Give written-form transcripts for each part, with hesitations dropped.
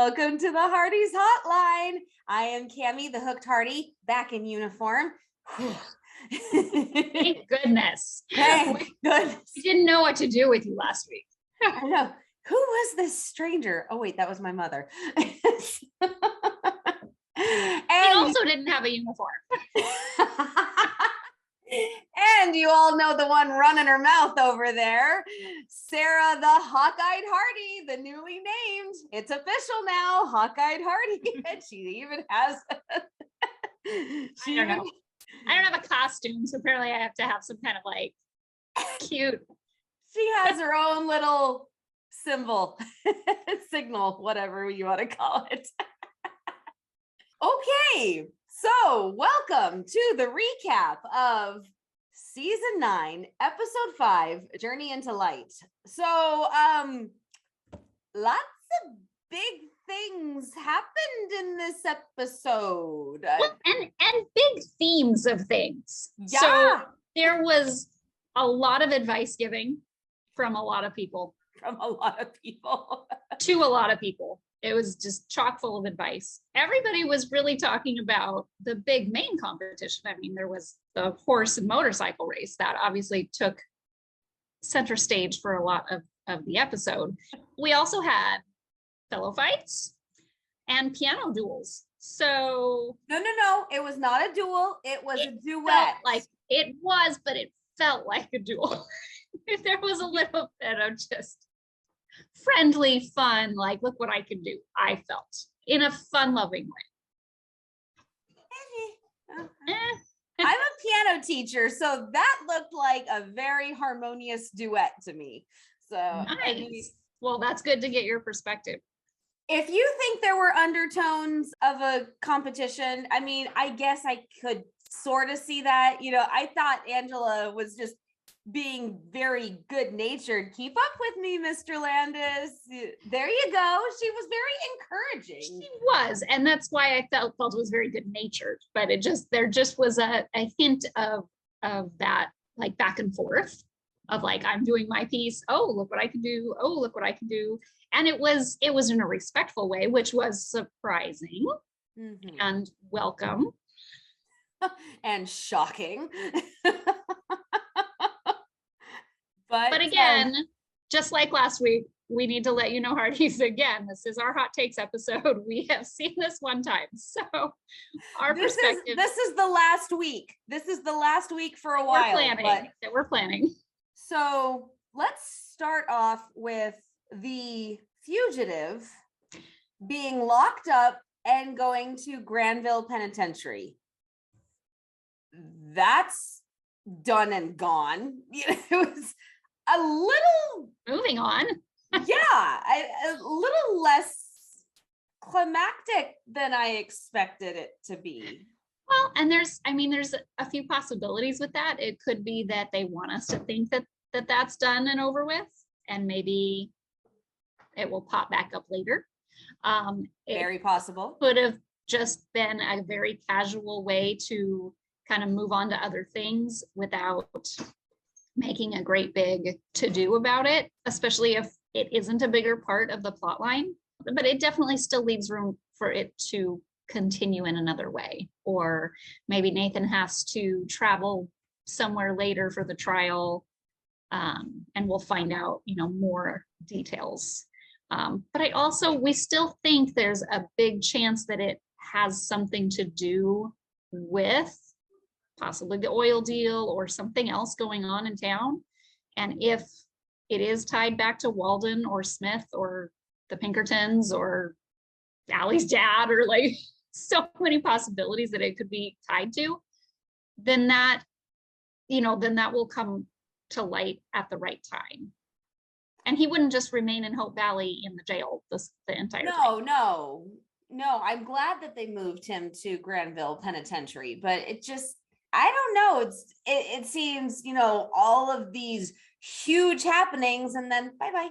Welcome to the Hearties hotline. I am Cammie, the hooked Heartie, back in uniform. Thank goodness. Thank goodness. We didn't know what to do with you last week. I know. Who was this stranger? Oh, wait, that was my mother. And also didn't have a uniform. And you all know the one running her mouth over there, Sarah the Hawk-Eyed Heartie, the newly named. It's official now, Hawk-Eyed Heartie. And she even has. I don't know. I don't have a costume, so apparently I have to have some kind of like cute. She has her own little symbol, signal, whatever you want to call it. Okay, so welcome to the recap of season 9, episode 5, Journey into Light. So, lots of big things happened in this episode. Well, and big themes of things. Yeah. So there was a lot of advice giving from a lot of people. From a lot of people. To a lot of people. It was just chock full of advice. Everybody was really talking about the big main competition. I mean, there was the horse and motorcycle race that obviously took center stage for a lot of the episode. We also had fellow fights and piano duels. So No. It was not a duel. It was a duet. But it felt like a duel. If there was a little bit of just friendly fun, like look what I can do, I felt in a fun loving way. I'm a piano teacher, so that looked like a very harmonious duet to me. So nice. Well, that's good to get your perspective. If you think there were undertones of a competition, I mean, I guess I could sort of see that. You know, I thought Angela was just being very good natured. Keep up with me, Mr. Landis. There you go. She was very encouraging. She was, and that's why I felt it was very good natured. But there just was a hint of that, like back and forth of like, I'm doing my piece. Oh, look what I can do. Oh, look what I can do. And it was in a respectful way, which was surprising and welcome. And shocking. But again, just like last week, we need to let you know, Hearties, again, this is our hot takes episode. We have seen this one time. So our perspective. This is the last week. This is the last week for a while. We're planning. So let's start off with the fugitive being locked up and going to Granville Penitentiary. That's done and gone. It was a little moving on. A little less climactic than I expected it to be. Well, and there's a few possibilities with that. It could be that they want us to think that that's done and over with, and maybe it will pop back up later. Very possible. Could have just been a very casual way to kind of move on to other things without making a great big to-do about it, especially if it isn't a bigger part of the plot line. But it definitely still leaves room for it to continue in another way. Or maybe Nathan has to travel somewhere later for the trial, and we'll find out, more details. But we still think there's a big chance that it has something to do with possibly the oil deal or something else going on in town. And if it is tied back to Walden or Smith or the Pinkertons or Allie's dad, or like so many possibilities that it could be tied to, then that will come to light at the right time. And he wouldn't just remain in Hope Valley in the jail the entire time. No, I'm glad that they moved him to Granville Penitentiary, but it just, I don't know. It seems, all of these huge happenings and then bye-bye.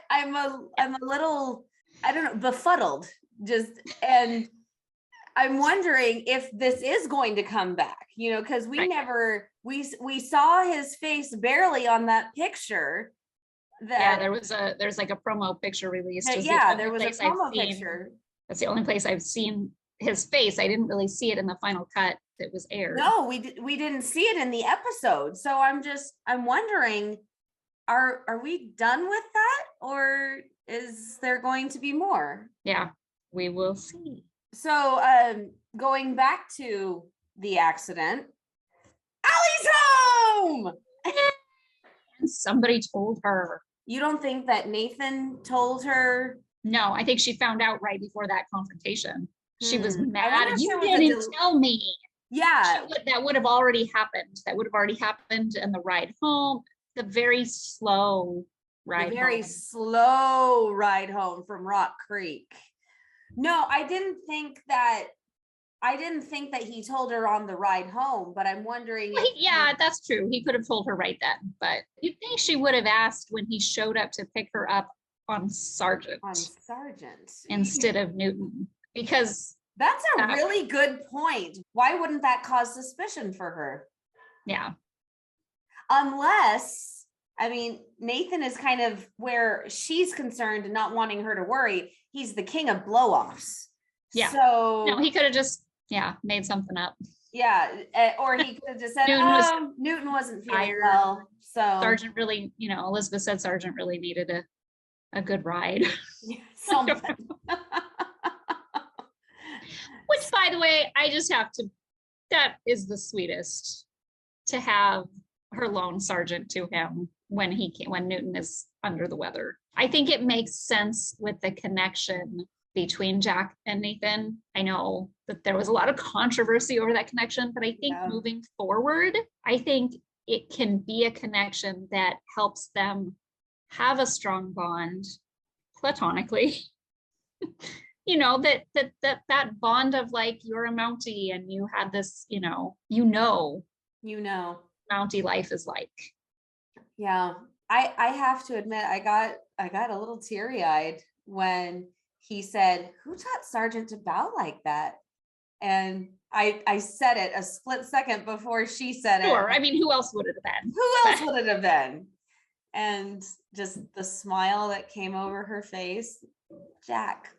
I'm a little, I don't know, befuddled and I'm wondering if this is going to come back, because we saw his face barely on that picture. Yeah, that there's like a promo picture released. It's the yeah, only there was a place I've promo seen- picture. That's the only place I've seen his face. I didn't really see it in the final cut that was aired. No, we didn't see it in the episode. So I'm wondering, are we done with that, or is there going to be more? Yeah, we will see. So going back to the accident, Allie's home. And somebody told her. You don't think that Nathan told her? No, I think she found out right before that confrontation. She was I wonder mad. if You there was a didn't tell me. Yeah, That would have already happened. That would have already happened in the ride home. The very slow ride the very home. slow ride home from Rock Creek. No, I didn't think that he told her on the ride home, but I'm wondering Well, yeah, that's true. He could have told her right then, but you'd think she would have asked when he showed up to pick her up on Sergeant instead of Newton, because that's a really good point. Why wouldn't that cause suspicion for her? Yeah. Unless, I mean, Nathan is kind of where she's concerned and not wanting her to worry. He's the king of blow-offs. Yeah. So no, he could have just made something up. Yeah, or he could have just said, Newton wasn't feeling well. So Sergeant really, Elizabeth said Sergeant really needed a good ride. Something. Which, by the way, that is the sweetest, to have her loan Sergeant to him when Newton is under the weather. I think it makes sense with the connection between Jack and Nathan. I know that there was a lot of controversy over that connection, but I think moving forward, I think it can be a connection that helps them have a strong bond platonically. that bond of like, you're a Mountie and you had this, Mountie life is like. Yeah. I have to admit, I got a little teary-eyed when he said, "Who taught Sergeant to bow like that?" And I said it a split second before she said it. Sure. I mean, who else would it have been? Who else would it have been? And just the smile that came over her face, Jack.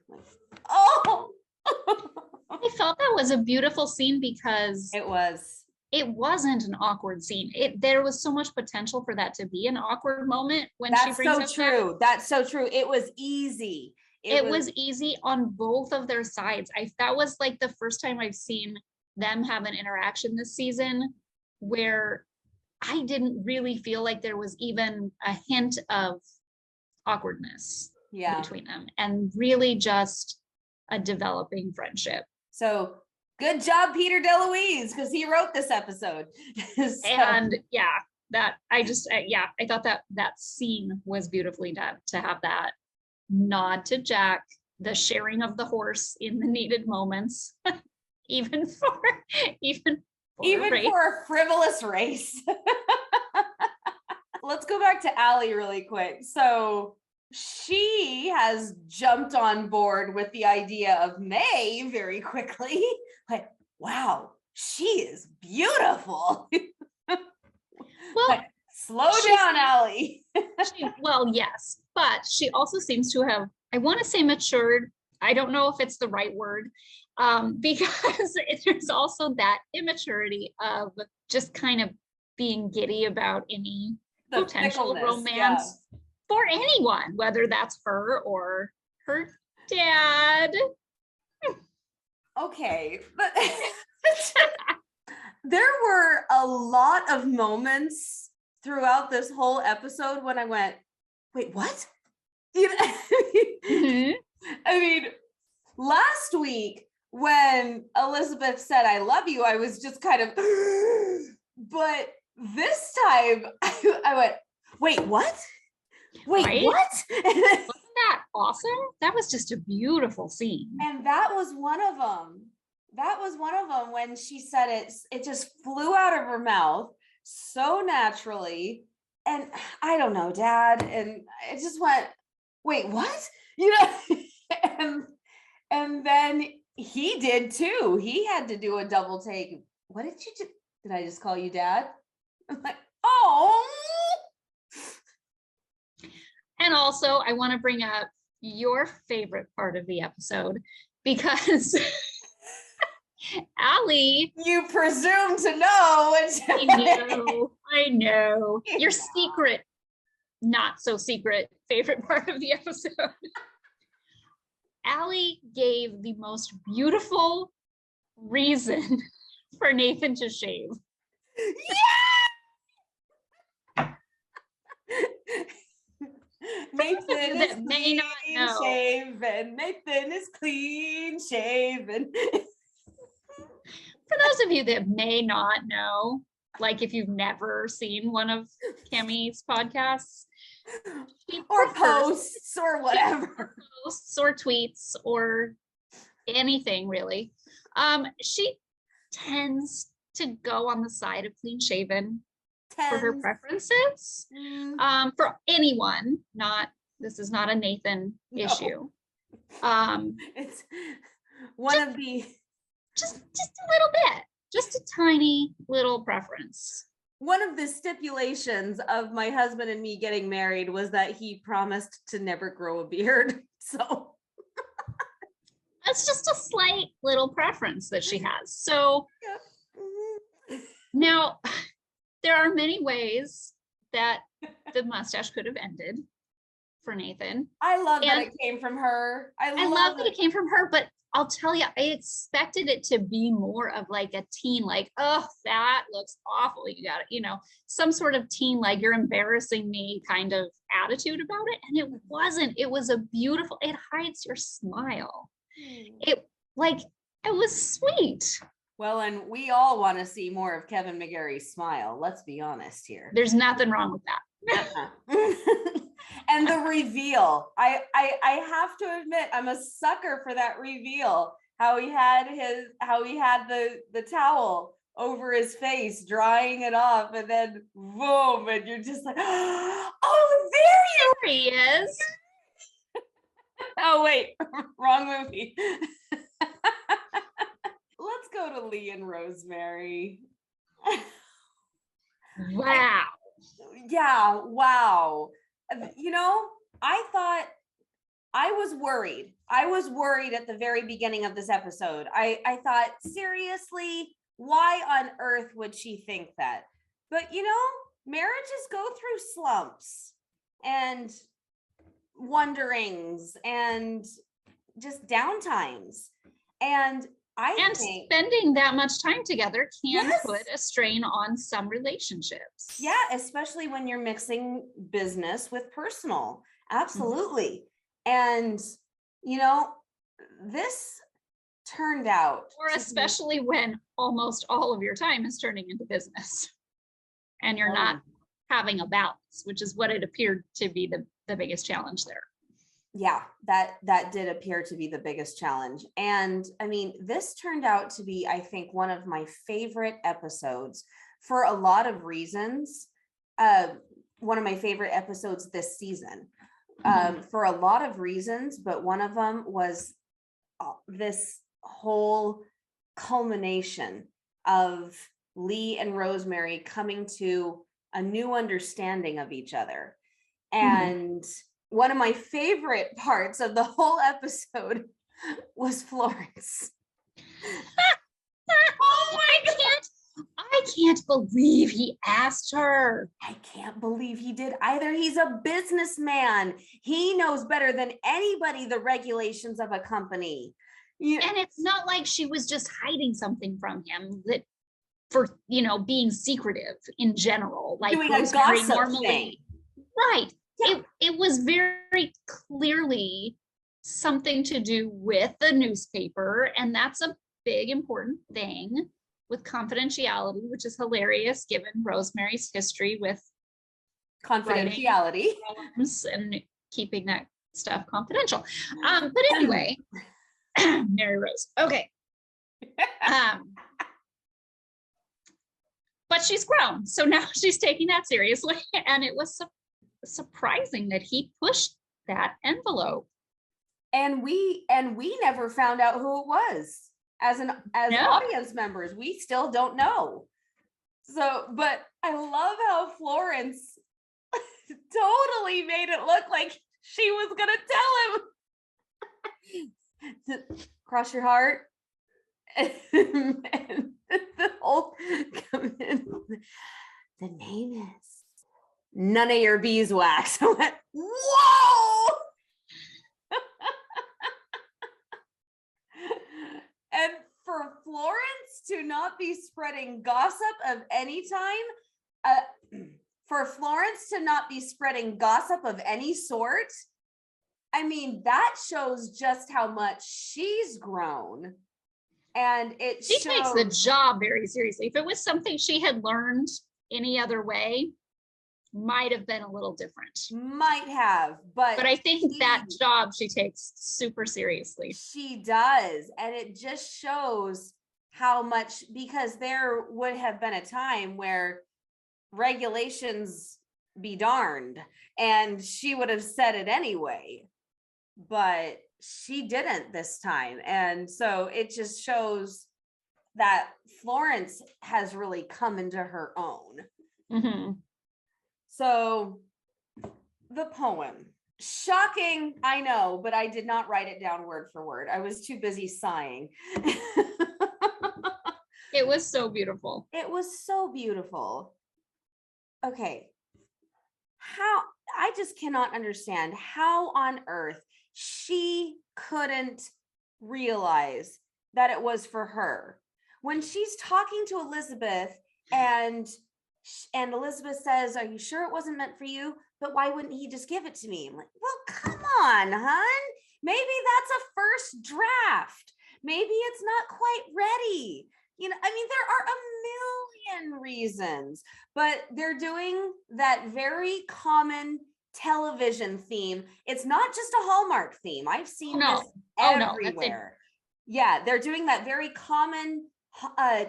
Oh, I felt that was a beautiful scene because it wasn't an awkward scene. There was so much potential for that to be an awkward moment when That's she brings so up true. That's so true. It was easy. It was easy on both of their sides. That was like the first time I've seen them have an interaction this season where I didn't really feel like there was even a hint of awkwardness between them, and really just a developing friendship. So good job, Peter DeLuise, because he wrote this episode. And I thought that scene was beautifully done, to have that nod to Jack, the sharing of the horse in the needed moments, even for a frivolous race. Let's go back to Allie really quick. So she has jumped on board with the idea of May very quickly. Like, wow, she is beautiful. Well, slow down, Allie. Yes, but she also seems to have, I want to say, matured. I don't know if it's the right word, because there's also that immaturity of just kind of being giddy about any potential romance for anyone, whether that's her or her dad. Okay, but there were a lot of moments throughout this whole episode when I went, wait, what? I mean, last week when Elizabeth said, "I love you," I was just kind of, but this time I went, wait, what? Wait, right? What? Wasn't that awesome? That was just a beautiful scene. And that was one of them. When she said it just flew out of her mouth so naturally. And I don't know, Dad. And it just went, wait, what? And then he did too. He had to do a double take. What did you do? Did I just call you Dad? I'm like, oh. And also, I want to bring up your favorite part of the episode because Allie. You presume to know. I know. Your secret, not so secret favorite part of the episode. Allie gave the most beautiful reason for Nathan to shave. Yeah! Nathan is clean shaven. Nathan is clean shaven. For those of you that may not know, like if you've never seen one of Cammie's podcasts, or posts or whatever, posts or tweets or anything really, she tends to go on the side of clean shaven for her preferences. For anyone, this is not a Nathan issue. It's one of the just a little bit, just a tiny little preference. One of the stipulations of my husband and me getting married was that he promised to never grow a beard. So that's just a slight little preference that she has. So now there are many ways that the mustache could have ended for Nathan. I love that it came from her. I love that it came from her, but I'll tell you, I expected it to be more of like a teen, like, oh, that looks awful. You got it, some sort of teen, like you're embarrassing me kind of attitude about it. And it wasn't. It was a beautiful, it hides your smile. It was sweet. Well, and we all want to see more of Kevin McGarry's smile. Let's be honest here. There's nothing wrong with that. And the reveal, I have to admit, I'm a sucker for that reveal. How he had the towel over his face, drying it off, and then boom, and you're just like, oh, there he is. Oh wait, wrong movie. Let's go to Lee and Rosemary. Wow. Yeah, wow. I thought I was worried. I was worried at the very beginning of this episode. I thought, seriously, why on earth would she think that? But marriages go through slumps and wonderings and just downtimes. And I think spending that much time together can put a strain on some relationships. Yeah, especially when you're mixing business with personal. Absolutely. And, this turned out. Or especially when almost all of your time is turning into business and you're not having a balance, which is what it appeared to be the biggest challenge there. Yeah, that did appear to be the biggest challenge. And I mean, this turned out to be, I think, one of my favorite episodes for a lot of reasons. One of my favorite episodes this season for a lot of reasons, but one of them was this whole culmination of Lee and Rosemary coming to a new understanding of each other. And one of my favorite parts of the whole episode was Florence. Oh my God. I can't believe he asked her. I can't believe he did either. He's a businessman. He knows better than anybody the regulations of a company. And it's not like she was just hiding something from him that for, being secretive in general, like doing a gossip thing. Right. Yeah. It was very clearly something to do with the newspaper. And that's a big, important thing with confidentiality, which is hilarious given Rosemary's history with confidentiality and keeping that stuff confidential. But anyway, Mary Rose. Okay. But she's grown. So now she's taking that seriously. And it was surprising that he pushed that envelope. And we never found out who it was. As audience members, we still don't know. So, but I love how Florence totally made it look like she was gonna tell him. Cross your heart. And the whole the name is None of Your Beeswax. I went, whoa. And for Florence to not be spreading gossip of any time, for Florence to not be spreading gossip of any sort, I mean, that shows just how much she's grown. And she takes the job very seriously. If it was something she had learned any other way, might have been a little different. Might have, but I think that job she takes super seriously. She does. And it just shows how much, because there would have been a time where regulations be darned, and she would have said it anyway, but she didn't this time. And so it just shows that Florence has really come into her own. Mm-hmm. So the poem, shocking, I know, but I did not write it down word for word. I was too busy sighing. It was so beautiful. It was so beautiful. Okay. I just cannot understand how on earth she couldn't realize that it was for her. When she's talking to Elizabeth and Elizabeth says, "Are you sure it wasn't meant for you? But why wouldn't he just give it to me?" I'm like, well, come on, hon. Maybe that's a first draft. Maybe it's not quite ready. You know, I mean, there are a million reasons, but they're doing that very common television theme. It's not just a Hallmark theme. I've seen this everywhere. Yeah, they're doing that very common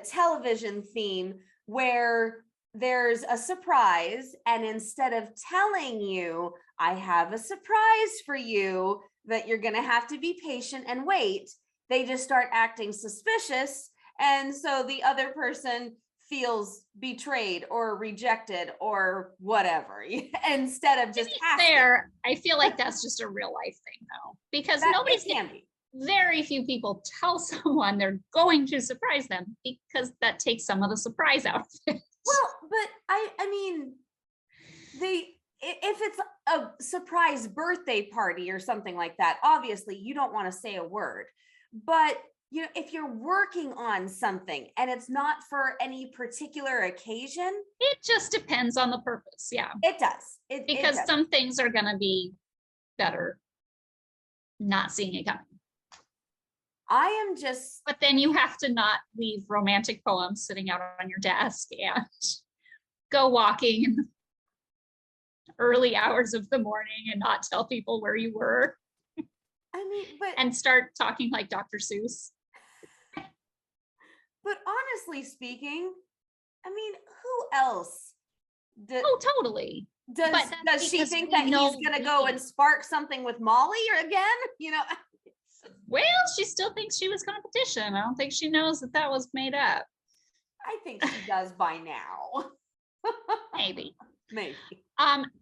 television theme where there's a surprise, and instead of telling you, I have a surprise for you that you're going to have to be patient and wait, they just start acting suspicious. And so the other person feels betrayed or rejected or whatever, instead of just asking. I feel like that's just a real life thing though, because very few people tell someone they're going to surprise them, because that takes some of the surprise out of it. Well, but I mean, if it's a surprise birthday party or something like that, obviously you don't want to say a word. But you know, if you're working on something and it's not for any particular occasion, it just depends on the purpose. Yeah, it does. Because some things are going to be better not seeing it coming. But then you have to not leave romantic poems sitting out on your desk and go walking in the early hours of the morning and not tell people where you were. I mean, and start talking like Dr. Seuss. But honestly speaking, I mean, who else? Totally. Does she think that he's going to go and spark something with Molly or again? You know. Well, she still thinks she was going to petition. I don't think she knows that was made up. I think she does by now. Maybe. Maybe.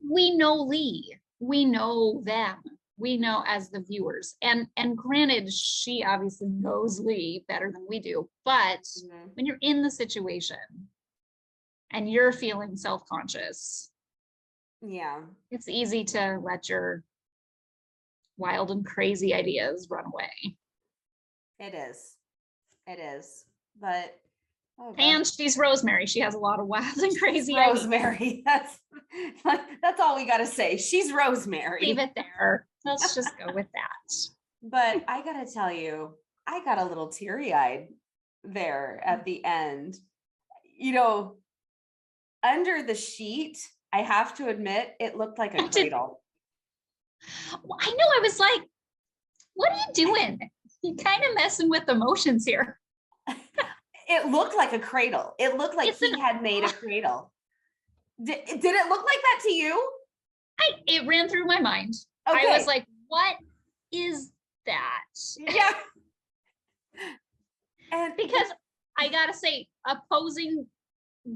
We know Lee. We know them. We know as the viewers. And granted, she obviously knows Lee better than we do. But when you're in the situation and you're feeling self-conscious, yeah, it's easy to let your wild and crazy ideas run away. It is. But and she's Rosemary. She has a lot of wild and crazy Rosemary. ideas. That's all we got to say. She's Rosemary. Leave it there. Let's just go with that. But I got to tell you, I got a little teary-eyed there at the end. You know, under the sheet, I have to admit, it looked like a cradle. Well, I know. I was like, what are you doing? You're kind of messing with emotions here. It looked like a cradle. It looked like he had made a cradle. Did it look like that to you? It ran through my mind. Okay. I was like, what is that? Yeah. And because I gotta say, opposing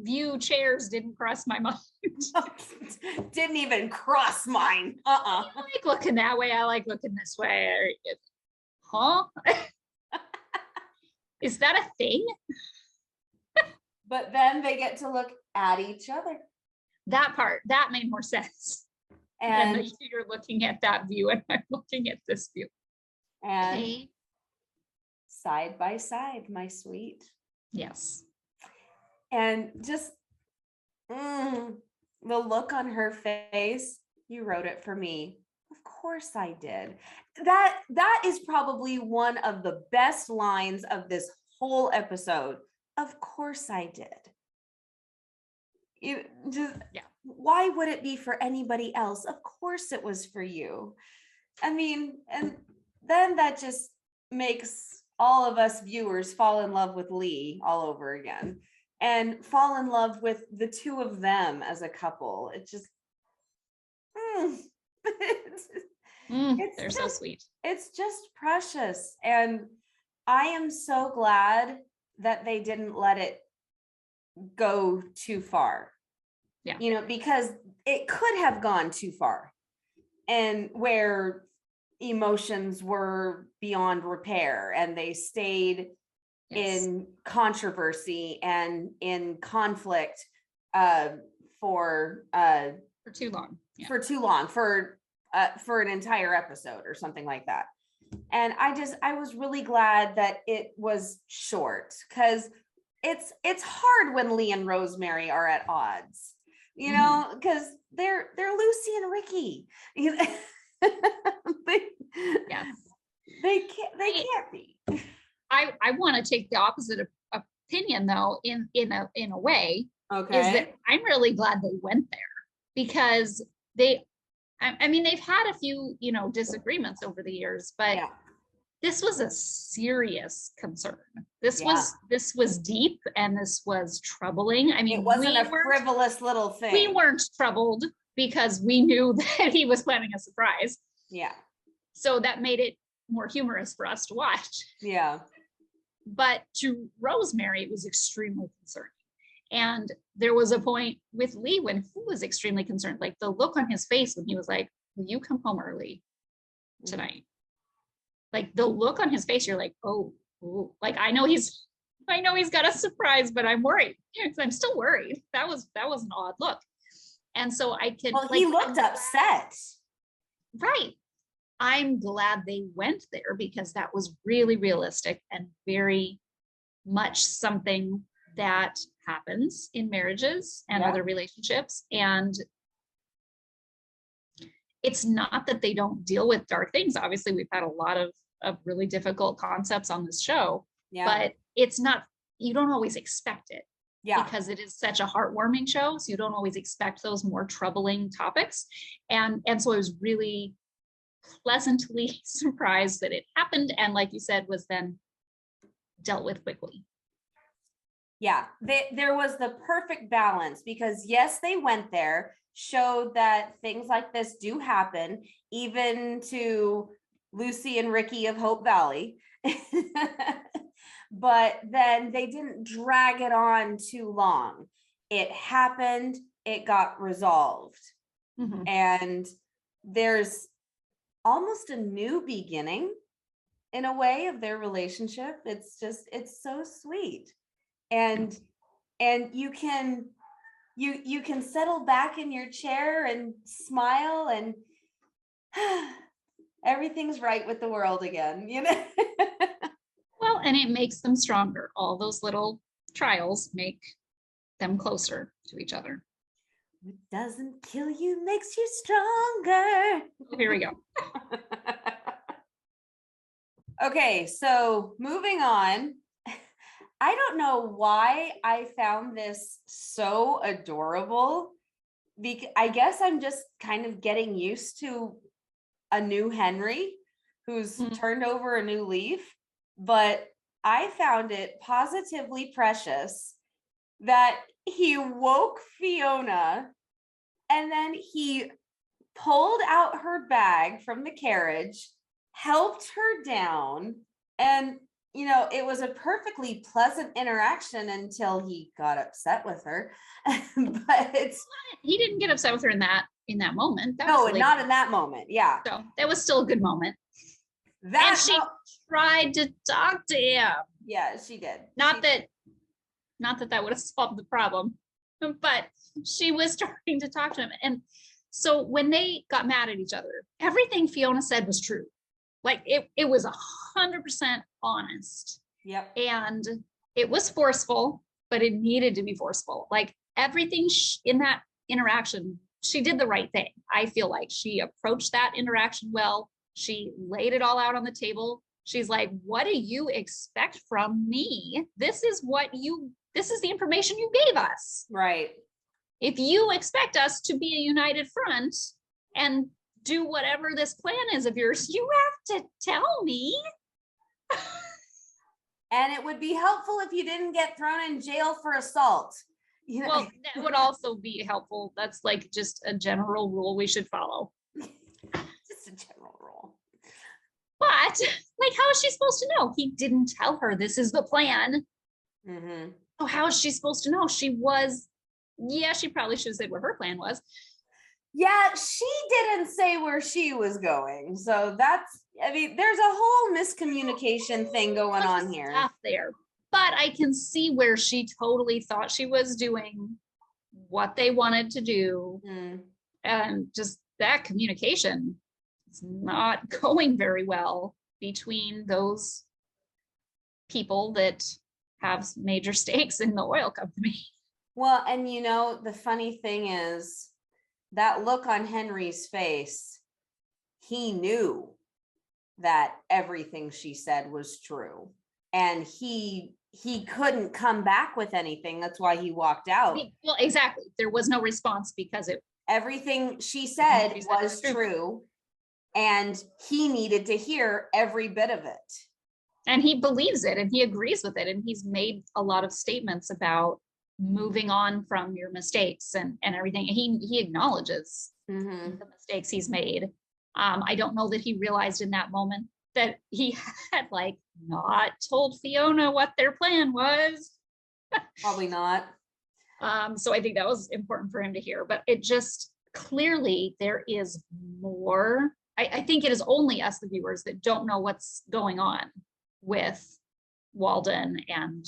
view chairs didn't cross my mind. Didn't even cross mine. I like looking that way. I like looking this way. Huh? Is that a thing? But then they get to look at each other. That part, that made more sense. And you're looking at that view and I'm looking at this view. And okay. Side by side, my sweet. Yes. And just the look on her face, you wrote it for me. Of course I did. That is probably one of the best lines of this whole episode. Of course I did. You just, yeah. Why would it be for anybody else? Of course it was for you. I mean, and then that just makes all of us viewers fall in love with Lee all over again and fall in love with the two of them as a couple. It just, they're so sweet. It's just precious. And I am so glad that they didn't let it go too far. Yeah. You know, because it could have gone too far and where emotions were beyond repair and they stayed in controversy and in conflict for too long. Yeah. For an entire episode or something like that. And I was really glad that it was short because it's hard when Lee and Rosemary are at odds, you know, because they're Lucy and Ricky. They can't be. I want to take the opposite opinion though, in a way. Okay. Is that I'm really glad they went there because I mean, they've had a few, disagreements over the years, but this was a serious concern. This was deep and this was troubling. I mean, it wasn't a frivolous little thing. We weren't troubled because we knew that he was planning a surprise. Yeah. So that made it more humorous for us to watch. Yeah. But to Rosemary, it was extremely concerning. And there was a point with Lee when he was extremely concerned, like the look on his face when he was like, will you come home early tonight? Like the look on his face, you're like, oh, like I know he's got a surprise, but I'm worried. I'm still worried. That was an odd look. And so I could, he looked upset. Right. I'm glad they went there because that was really realistic and very much something that happens in marriages and other relationships. And it's not that they don't deal with dark things. Obviously, we've had a lot of really difficult concepts on this show, but it's not, you don't always expect it. Yeah. Because it is such a heartwarming show. So you don't always expect those more troubling topics. And so I was really pleasantly surprised that it happened. And like you said, was then dealt with quickly. Yeah, there was the perfect balance because yes, they went there, showed that things like this do happen, even to Lucy and Ricky of Hope Valley. But then they didn't drag it on too long. It happened, it got resolved. And there's almost a new beginning in a way of their relationship. It's so sweet. And you can settle back in your chair and smile and everything's right with the world again, Well, and it makes them stronger. All those little trials make them closer to each other. What doesn't kill you makes you stronger. Here we go. Okay, so moving on. I don't know why I found this so adorable. I guess I'm just kind of getting used to a new Henry who's turned over a new leaf, but I found it positively precious that he woke Fiona and then he pulled out her bag from the carriage, helped her down, and you know, it was a perfectly pleasant interaction until he got upset with her. But he didn't get upset with her in that moment. No, not in that moment. Yeah. So that was still a good moment. And she tried to talk to him. Yeah, she did. Not that would have solved the problem, but she was trying to talk to him. And so when they got mad at each other, everything Fiona said was true. Like it was 100% honest. Yep. And it was forceful, but it needed to be forceful. Like everything in that interaction, she did the right thing. I feel like she approached that interaction well. She laid it all out on the table. She's like, what do you expect from me? This is the information you gave us. Right. If you expect us to be a united front and do whatever this plan is of yours, you have to tell me. And it would be helpful if you didn't get thrown in jail for assault. You know? Well, that would also be helpful. That's like just a general rule we should follow. Just a general rule. But like, how is she supposed to know? He didn't tell her this is the plan. Mm-hmm. So how is she supposed to know? She probably should have said what her plan was. Yeah, she didn't say where she was going. So there's a whole miscommunication thing going on here. There. But I can see where she totally thought she was doing what they wanted to do. And just that communication is not going very well between those people that have major stakes in the oil company. Well, and you know, the funny thing is that look on Henry's face, he knew that everything she said was true. And he couldn't come back with anything. That's why he walked out. Well, exactly. There was no response because everything she said was true. And he needed to hear every bit of it. And he believes it and he agrees with it. And he's made a lot of statements about moving on from your mistakes and everything. He acknowledges the mistakes he's made. I don't know that he realized in that moment that he had like not told Fiona what their plan was. Probably not. So I think that was important for him to hear, but it just clearly there is more. I think it is only us, the viewers, that don't know what's going on with Walden and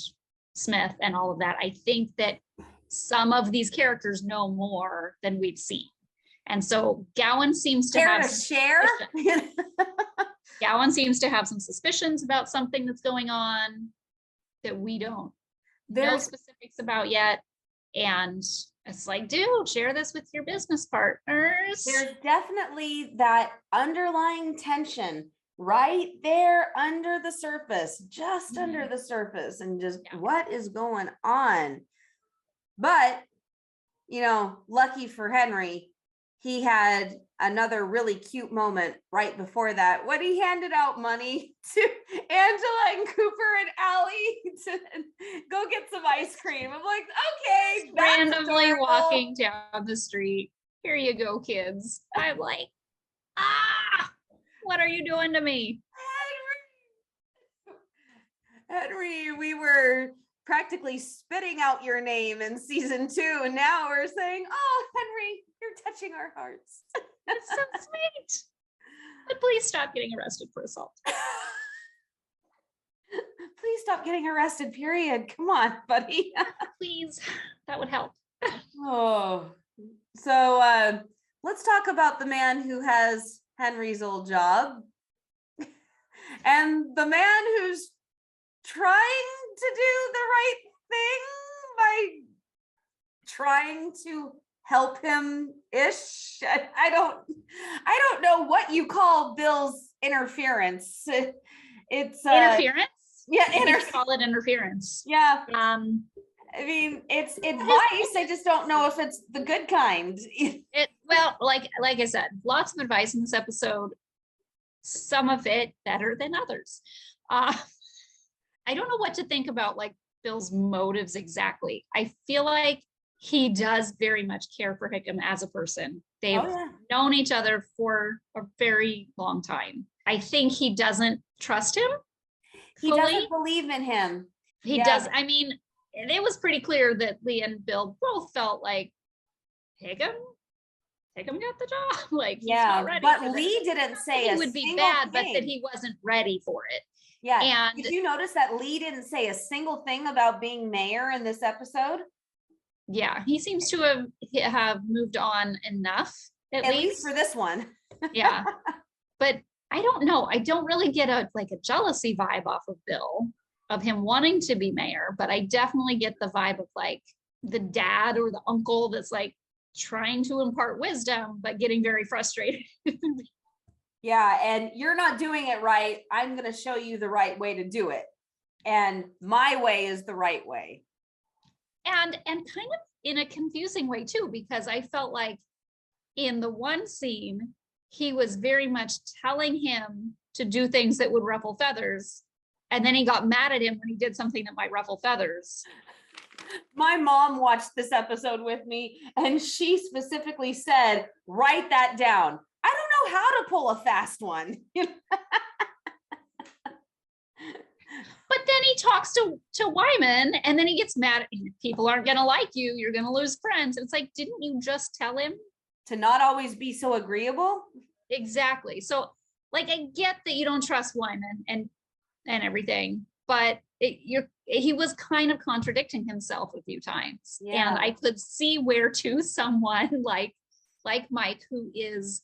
Smith and all of that. I think that some of these characters know more than we've seen. And so Gowan seems to have share. Gowan seems to have some suspicions about something that's going on that we don't know specifics about yet. And it's like, dude, share this with your business partners. There's definitely that underlying tension right there under the surface, just under the surface, and just what is going on. But, you know, lucky for Henry, he had another really cute moment right before that when he handed out money to Angela and Cooper and Allie to go get some ice cream. I'm like, okay, randomly walking down the street. Here you go, kids. I'm like, what are you doing to me? Henry, we were practically spitting out your name in season 2, and now we're saying, oh, Henry, you're touching our hearts. That's so sweet. But please stop getting arrested for assault. Please stop getting arrested, period. Come on, buddy. Please, that would help. Oh, so let's talk about the man who has Henry's old job and the man who's trying to do the right thing by trying to help him ish. I don't know what you call Bill's interference. It's interference. Yeah, call it interference. Yeah. I mean, it's advice. I just don't know if it's the good kind. Well, like I said, lots of advice in this episode. Some of it better than others. I don't know what to think about like Bill's motives exactly. I feel like he does very much care for Hickam as a person. They've known each other for a very long time. I think he doesn't trust him. He fully. doesn't believe in him. He does. I mean, it was pretty clear that Lee and Bill both felt like Hickam got the job. Like, he's not ready. But Lee didn't say he would be bad, but that he wasn't ready for it. Yeah. And did you notice that Lee didn't say a single thing about being mayor in this episode? Yeah, he seems to have moved on enough, at least for this one. Yeah. But I don't know. I don't really get a jealousy vibe off of Bill, of him wanting to be mayor, but I definitely get the vibe of like the dad or the uncle that's like trying to impart wisdom, but getting very frustrated. Yeah, and you're not doing it right. I'm going to show you the right way to do it. And my way is the right way. And kind of in a confusing way too, because I felt like in the one scene, he was very much telling him to do things that would ruffle feathers. And then he got mad at him when he did something that might ruffle feathers. My mom watched this episode with me, and she specifically said, write that down. I don't know how to pull a fast one. But then he talks to Wyman, and then he gets mad. People aren't going to like you. You're going to lose friends. It's like, didn't you just tell him to not always be so agreeable? Exactly. So, like, I get that you don't trust Wyman and everything, but he was kind of contradicting himself a few times, and I could see where to someone like Mike, who is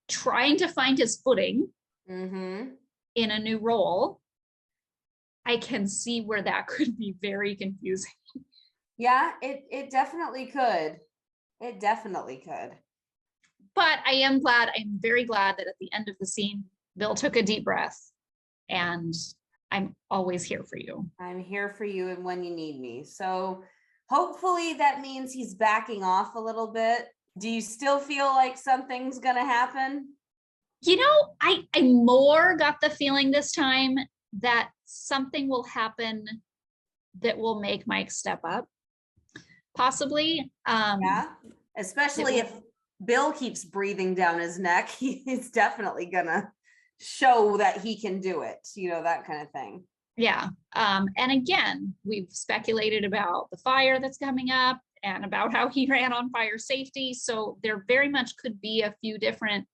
trying to find his footing in a new role, I can see where that could be very confusing. Yeah, it definitely could. It definitely could. But I'm very glad that at the end of the scene, Bill took a deep breath, and I'm always here for you. I'm here for you and when you need me. So hopefully that means he's backing off a little bit. Do you still feel like something's going to happen? You know, I more got the feeling this time that something will happen that will make Mike step up, possibly. Yeah, especially if Bill keeps breathing down his neck, he's definitely gonna show that he can do it, that kind of thing. Yeah. And again, we've speculated about the fire that's coming up and about how he ran on fire safety. So there very much could be a few different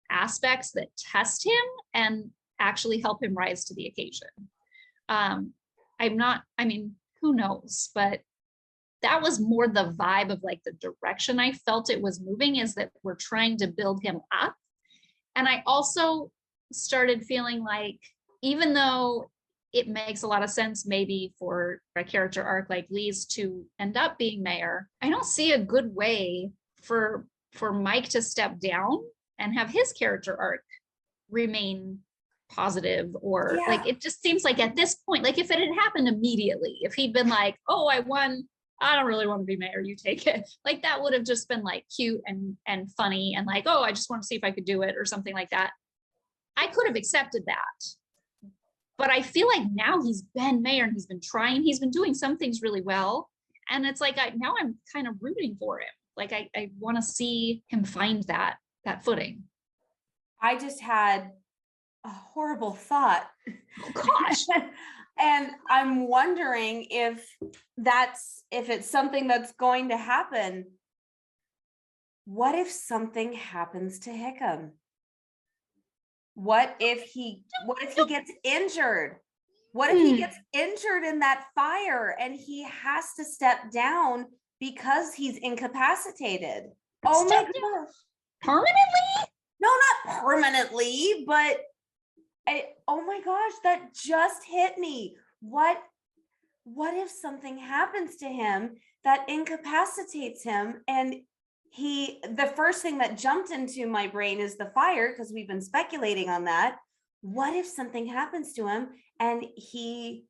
aspects that test him and actually help him rise to the occasion. Who knows, but that was more the vibe of like the direction I felt it was moving, is that we're trying to build him up. And I also started feeling like, even though it makes a lot of sense maybe for a character arc like Lee's to end up being mayor, I don't see a good way for Mike to step down and have his character arc remain positive, or like, it just seems like at this point, like if it had happened immediately, if he'd been like, oh, I won, I don't really want to be mayor, you take it, like that would have just been like cute and funny, and like, oh, I just want to see if I could do it or something like that. I could have accepted that. But I feel like now he's been mayor and he's been trying, he's been doing some things really well, and it's like now I'm kind of rooting for him. Like I want to see him find that footing. I just had a horrible thought. Oh gosh. And I'm wondering if it's something that's going to happen. What if something happens to Hickam? What if he gets injured? What if he gets injured in that fire and he has to step down because he's incapacitated? Oh my gosh. Permanently? No, not permanently, but oh my gosh, that just hit me. What if something happens to him that incapacitates him, and the first thing that jumped into my brain is the fire, because we've been speculating on that. What if something happens to him and he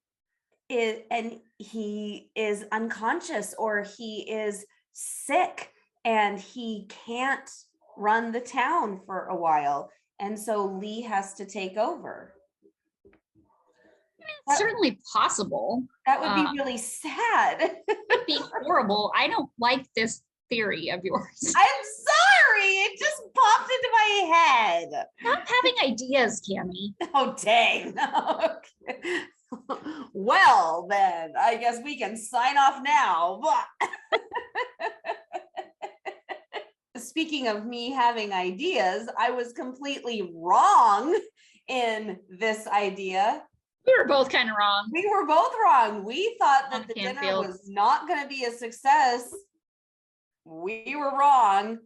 is unconscious, or he is sick and he can't run the town for a while, and so Lee has to take over? It's certainly possible. That would be really sad. It'd be horrible. I don't like this theory of yours. I'm sorry. It just popped into my head. Stop having ideas, Cammie. Oh, dang. Okay. Well, then, I guess we can sign off now. Speaking of me having ideas, I was completely wrong in this idea. We were both kind of wrong. We were both wrong. We thought that On the dinner Canfield. was not going to be a success. We were wrong.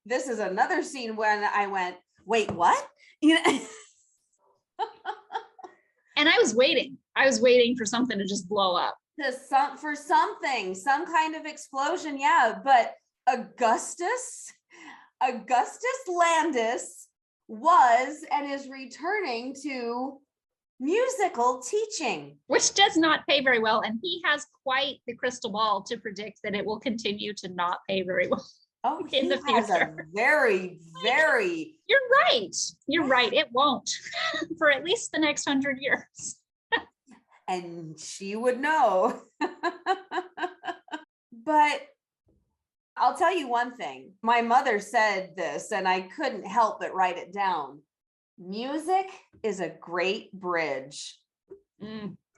This is another scene when I went, wait, what? You know. And I was waiting for something to just blow up. For something, some kind of explosion, yeah. But Augustus Landis was and is returning to musical teaching, which does not pay very well. And he has quite the crystal ball to predict that it will continue to not pay very well. Oh, in the has a future. very, very. You're right. It won't for at least the next 100 years. And she would know. But I'll tell you one thing. My mother said this, and I couldn't help but write it down. Music is a great bridge.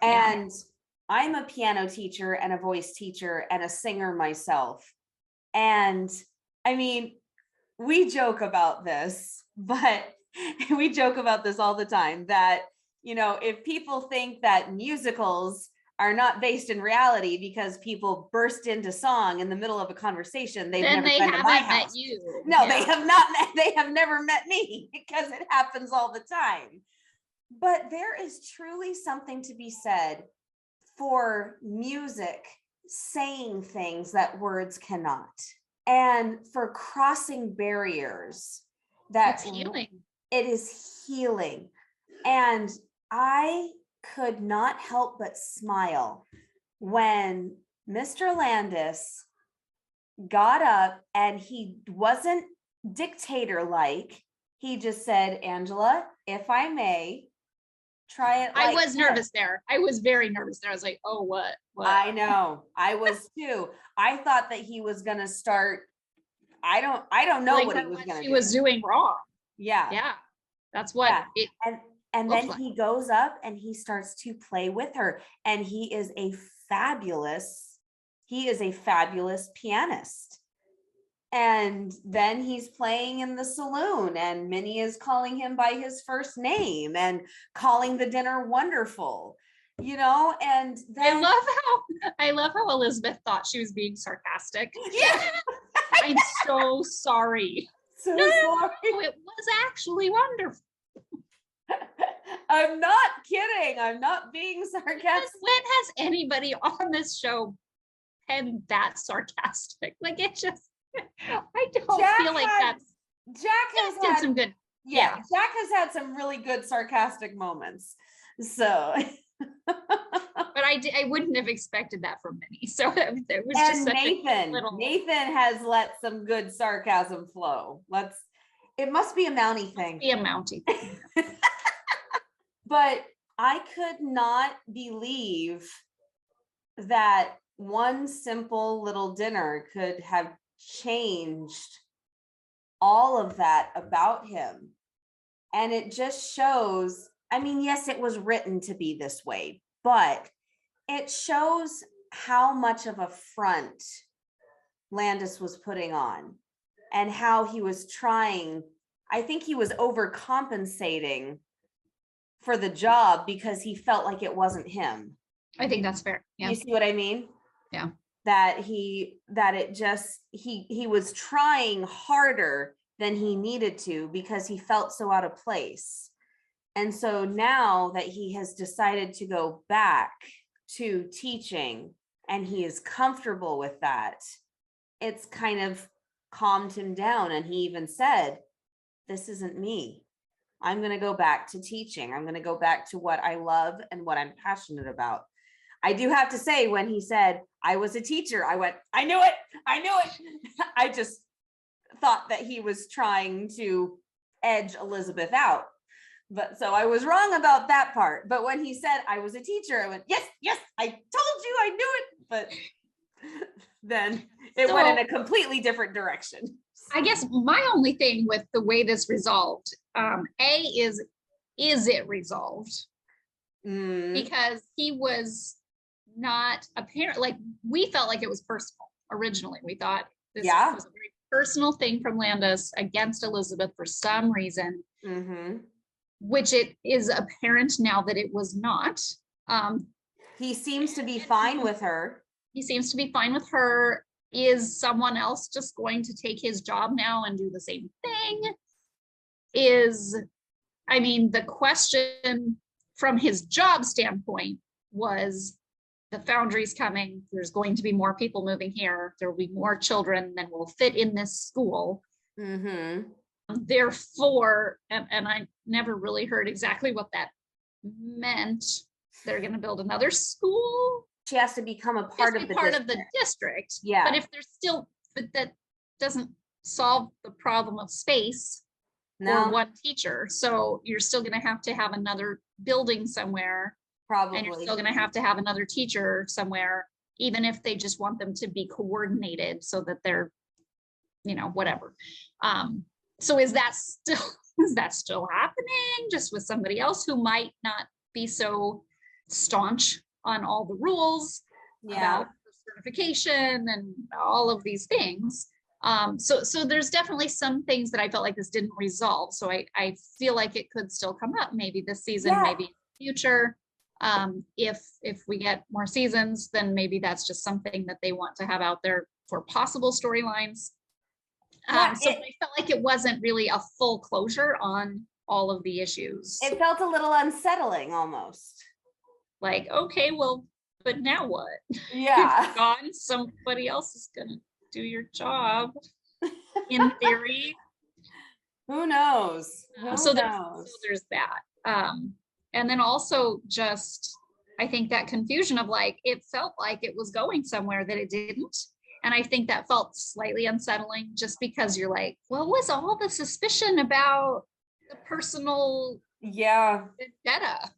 And I'm a piano teacher and a voice teacher and a singer myself. And I mean, we joke about this, but we joke about this all the time that, you know, if people think that musicals are not based in reality because people burst into song in the middle of a conversation, they've never been to my house. Met you. No, yeah. They have never met me because it happens all the time. But there is truly something to be said for music saying things that words cannot, and for crossing barriers. That's healing. It is healing. And I could not help but smile when Mr. Landis got up, and he wasn't dictator-like. He just said, Angela, if I may, try it. I was nervous there. I was very nervous there. I was like, oh, what? I know. I was too. I thought that he was going to start. I don't know what he was going to do. He was doing wrong. Yeah. Yeah. That's what it. And then he goes up and he starts to play with her, and he is a fabulous pianist. And then he's playing in the saloon, and Minnie is calling him by his first name and calling the dinner wonderful, you know. And then I love how Elizabeth thought she was being sarcastic. Yeah. I'm so sorry. So sorry. It was actually wonderful. I'm not kidding. I'm not being sarcastic. When has anybody on this show been that sarcastic? Like, it just, I don't feel like that's. Jack has had some good. Yeah, Jack has had some really good sarcastic moments. So. But I wouldn't have expected that from Minnie. So it was and just such Nathan has let some good sarcasm flow. It must be a Mountie thing. Be a Mountie thing. But I could not believe that one simple little dinner could have changed all of that about him. And it just shows, I mean, yes, it was written to be this way, but it shows how much of a front Landis was putting on, and how he was trying. I think he was overcompensating for the job because he felt like it wasn't him. I think that's fair. Yeah. You see what I mean? Yeah. He was trying harder than he needed to because he felt so out of place. And so now that he has decided to go back to teaching and he is comfortable with that, it's kind of calmed him down. And he even said, this isn't me. I'm going to go back to teaching. I'm going to go back to what I love and what I'm passionate about. I do have to say, when he said, I was a teacher, I went, I knew it. I just thought that he was trying to edge Elizabeth out. But so I was wrong about that part. But when he said I was a teacher, I went, yes, I told you, I knew it. But then It went in a completely different direction. I guess my only thing with the way this resolved, is it resolved? Because he was not apparent, like we felt like it was personal originally. We thought this was a very personal thing from Landis against Elizabeth for some reason, which it is apparent now that it was not. He seems to be fine with her. He seems to be fine with her. Is someone else just going to take his job now and do the same thing? I mean, the question from his job standpoint was, the foundry's coming. There's going to be more people moving here. There will be more children than will fit in this school. Therefore, and I never really heard exactly what that meant. They're going to build another school. She has to become a part of the district. Yeah. But if there's still, but that doesn't solve the problem of space for one teacher. So you're still going to have another building somewhere. Probably. And you're still going to have another teacher somewhere, even if they just want them to be coordinated so that they're, whatever. So is that still happening just with somebody else who might not be so staunch on all the rules about certification and all of these things? So there's definitely some things that I felt like this didn't resolve. So I feel like it could still come up maybe this season, maybe in the future. If we get more seasons, then maybe that's just something that they want to have out there for possible storylines. So I felt like it wasn't really a full closure on all of the issues. It felt a little unsettling almost. Like, okay, well, but now what? Yeah. You've gone, somebody else is gonna do your job in theory. Who knows? So there's that. And then also just, I think that confusion of like, it felt like it was going somewhere that it didn't. And I think that felt slightly unsettling just because you're like, what was all the suspicion about the personal vendetta?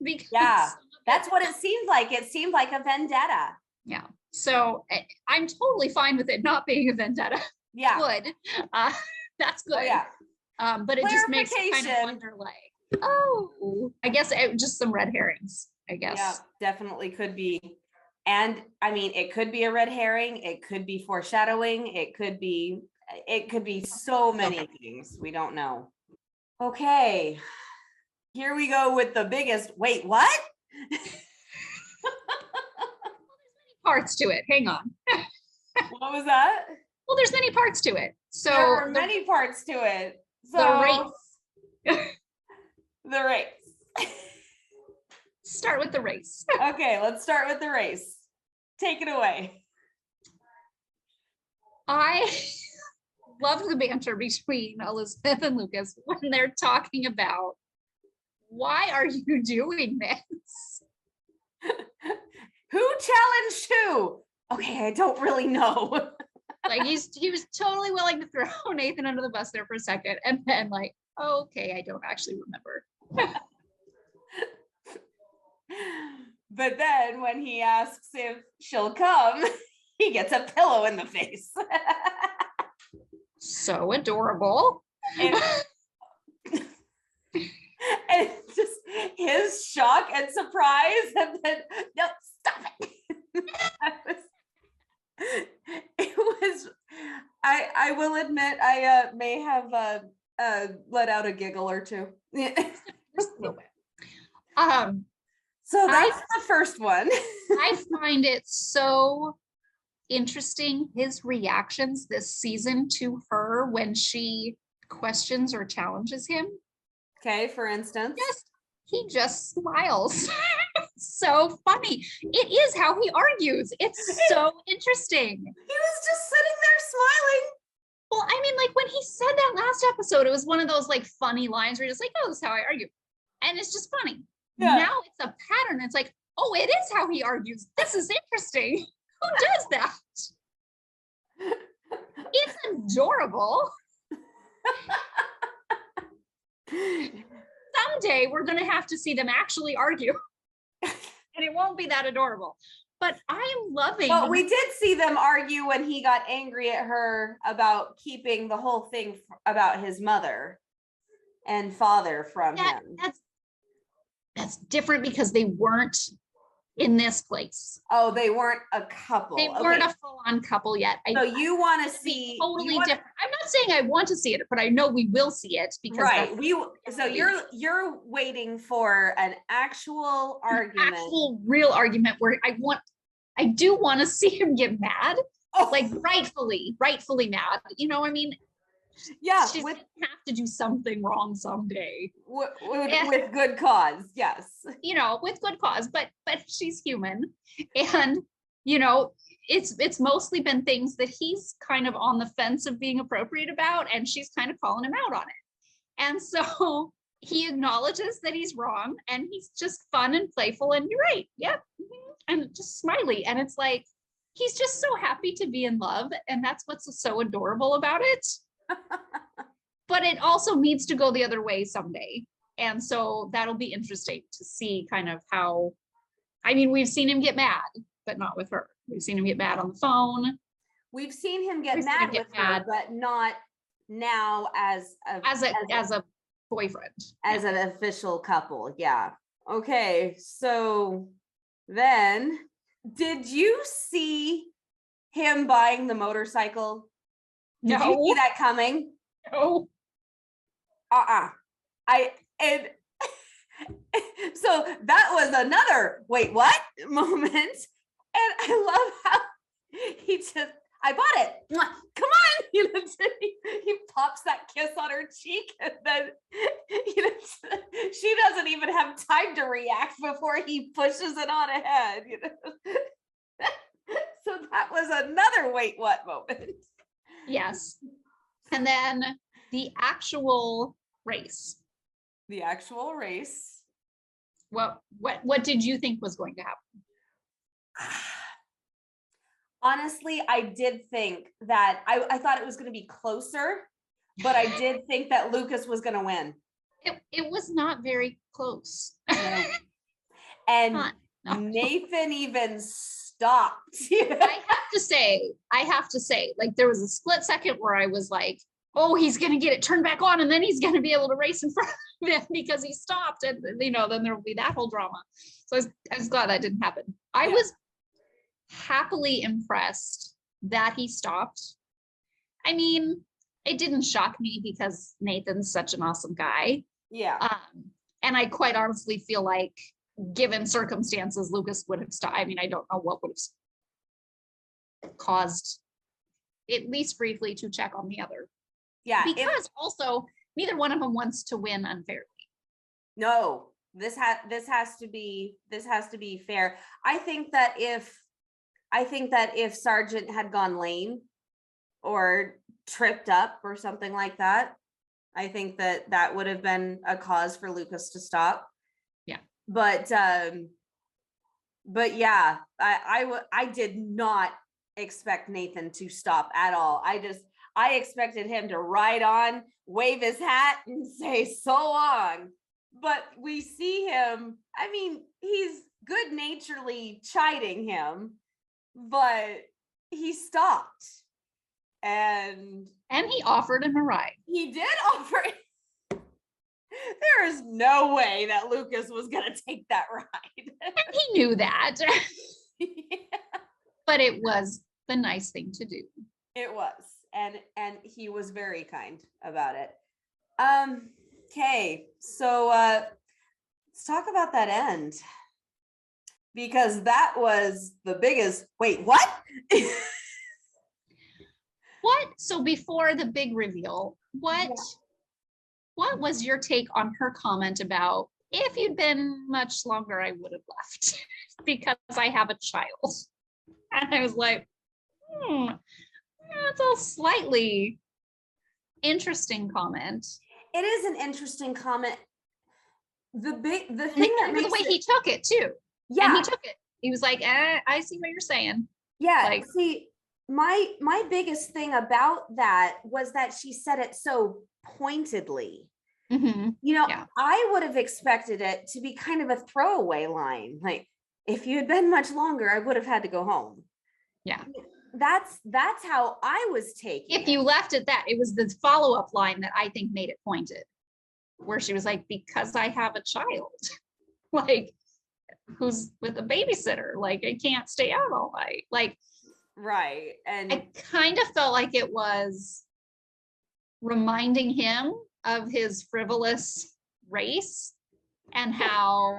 Because that's what it seemed like. It seemed like a vendetta. Yeah. So I'm totally fine with it not being a vendetta. Yeah. Good. That's good. Oh, yeah. But it just makes you kind of wonder like, I guess just some red herrings, I guess. Yeah, definitely could be. And I mean, it could be a red herring. It could be foreshadowing. It could be so many things. We don't know. Okay. Here we go with the biggest. Wait, what? Parts to it. Hang on. What was that? Well, there's many parts to it. So there are many parts to it. So the race. The race. Start with the race. Okay, let's start with the race. Take it away. I love the banter between Elizabeth and Lucas when they're talking about, why are you doing this? Who challenged who? Okay, I don't really know. Like he was totally willing to throw Nathan under the bus there for a second, and then like, okay, I don't actually remember. But then when he asks if she'll come, he gets a pillow in the face. So adorable. And just his shock and surprise, and then no, stop it. It was I will admit I may have let out a giggle or two. Just a little bit. So that's the first one. I find it so interesting, his reactions this season to her when she questions or challenges him. Okay, for instance. He just smiles. So funny. It is how he argues. It's so interesting. He was just sitting there smiling. Well, I mean, like when he said that last episode, it was one of those like funny lines where you're just like, oh, this is how I argue. And it's just funny. Yeah. Now it's a pattern. It's like, oh, it is how he argues. This is interesting. Who does that? It's adorable. Someday we're going to have to see them actually argue. And it won't be that adorable. but I am loving. Well, we did see them argue when he got angry at her about keeping the whole thing about his mother and father from him. That's different because they weren't in this place. Oh, they weren't a couple. They weren't a full-on couple yet. So you want to see totally different. I'm not saying I want to see it, but I know we will see it because right. So you're waiting for an actual argument, actual real argument where I do want to see him get mad, like rightfully mad. You know, I mean, yeah, she's gonna have to do something wrong someday with good cause. Yes, you know, with good cause, but she's human, and you know, it's mostly been things that he's kind of on the fence of being appropriate about, and she's kind of calling him out on it. And so he acknowledges that he's wrong, and he's just fun and playful, and you're right, yep, and just smiley, and it's like he's just so happy to be in love, and that's what's so adorable about it. But it also needs to go the other way someday. And so that'll be interesting to see kind of how, I mean, we've seen him get mad, but not with her. We've seen him get mad on the phone. We've seen him get mad with her, but not now as a boyfriend. As an official couple. Yeah. Okay. So then did you see him buying the motorcycle? Did you see that coming? No. So that was another wait, what moment. And I love how I bought it. Come on. You know, he pops that kiss on her cheek, and then she doesn't even have time to react before he pushes it on ahead. So that was another wait, what moment. Yes. And then the actual race. What did you think was going to happen? Honestly, I did think that I thought it was going to be closer, but I did think that Lucas was going to win. It was not very close. No. And Nathan even stopped. I have to say, like, there was a split second where I was like, oh, he's going to get it turned back on, and then he's going to be able to race in front of him because he stopped. And, you know, then there will be that whole drama. So I was glad that didn't happen. I was happily impressed that he stopped. I mean, it didn't shock me because Nathan's such an awesome guy. Yeah. And I quite honestly feel like, given circumstances, Lucas would have stopped. I mean, I don't know what would have caused, at least briefly, to check on the other. Yeah. Because also neither one of them wants to win unfairly. No, this has to be fair. I think that if Sargent had gone lame or tripped up or something like that, I think that would have been a cause for Lucas to stop. Yeah. But yeah, I did not expect Nathan to stop at all. I expected him to ride on, wave his hat, and say so long. But we see him, I mean, he's good-naturedly chiding him, but he stopped. And he offered him a ride. He did offer it. There is no way that Lucas was going to take that ride. And he knew that. Yeah. But it was the nice thing to do. It was. And he was very kind about it. Okay, so let's talk about that end. Because that was the biggest, wait, what? What? So before the big reveal, what was your take on her comment about, if you'd been much longer, I would have left because I have a child? And I was like, that's a slightly interesting comment. It is an interesting comment. The thing that the way he took it too. Yeah. And he took it. He was like, I see what you're saying. Yeah. Like, see, my biggest thing about that was that she said it so pointedly. Mm-hmm. You know, I would have expected it to be kind of a throwaway line. Like, if you had been much longer, I would have had to go home. Yeah. That's how I was taking If you left it that, it was the follow-up line that I think made it pointed, where she was like, because I have a child, like, who's with a babysitter, like, I can't stay out all night. Like, right. And I kind of felt like it was reminding him of his frivolous race and how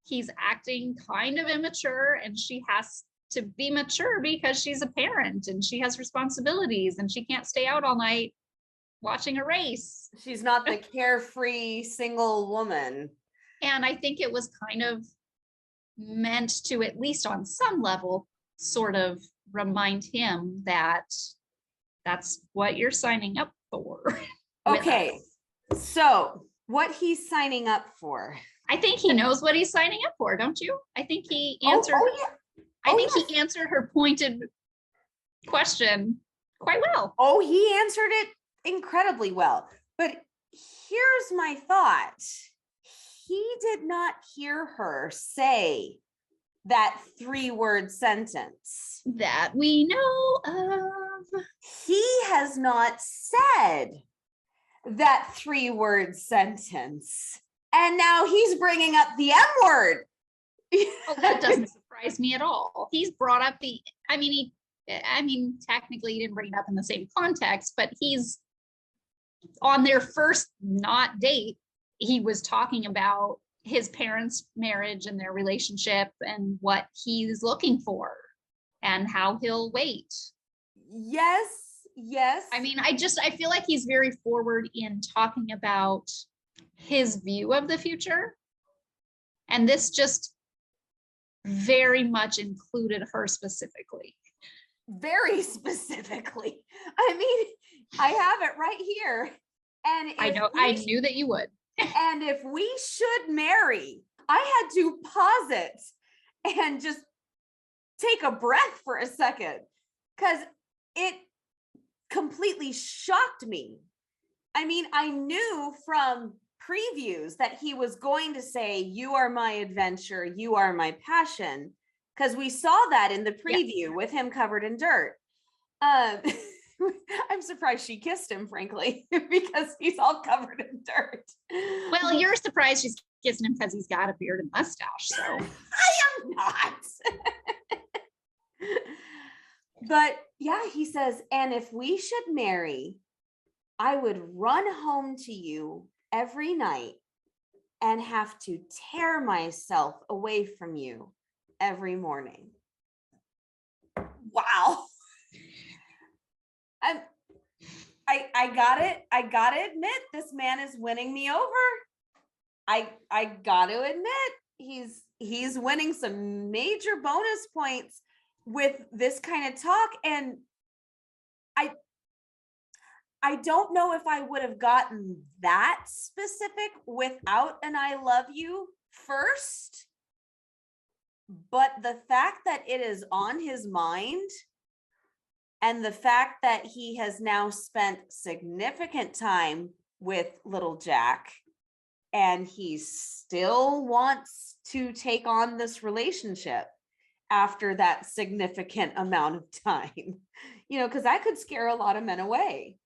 he's acting kind of immature, and she has to be mature because she's a parent and she has responsibilities and she can't stay out all night watching a race. she's not the carefree single woman. And I think it was kind of meant to, at least on some level, sort of remind him that that's what you're signing up for. Okay, so what he's signing up for. I think he knows what he's signing up for, don't you? I think he answered. He answered her pointed question quite well. Oh, he answered it incredibly well. But here's my thought. He did not hear her say that 3-word sentence. That we know of. He has not said that 3-word sentence. And now he's bringing up the M word. Oh, that doesn't surprise me at all. He's brought up technically he didn't bring it up in the same context, but he's on their first not date. He was talking about his parents' marriage and their relationship and what he's looking for and how he'll wait. Yes. I mean, I feel like he's very forward in talking about his view of the future. And this just very much included her specifically. Very specifically. I mean, I have it right here. And I knew that you would. And if we should marry, I had to pause it and just take a breath for a second because it completely shocked me. I mean, I knew from previews that he was going to say, "You are my adventure, you are my passion," because we saw that in the preview with him covered in dirt. I'm surprised she kissed him, frankly, because he's all covered in dirt. Well, you're surprised she's kissing him because he's got a beard and mustache. So I am not. But yeah, he says, and if we should marry, I would run home to you every night and have to tear myself away from you every morning. Wow. I got it. I gotta admit, this man is winning me over. I gotta admit, he's winning some major bonus points with this kind of talk. And I don't know if I would have gotten that specific without an "I love you" first, but the fact that it is on his mind and the fact that he has now spent significant time with little Jack and he still wants to take on this relationship after that significant amount of time, because I could scare a lot of men away.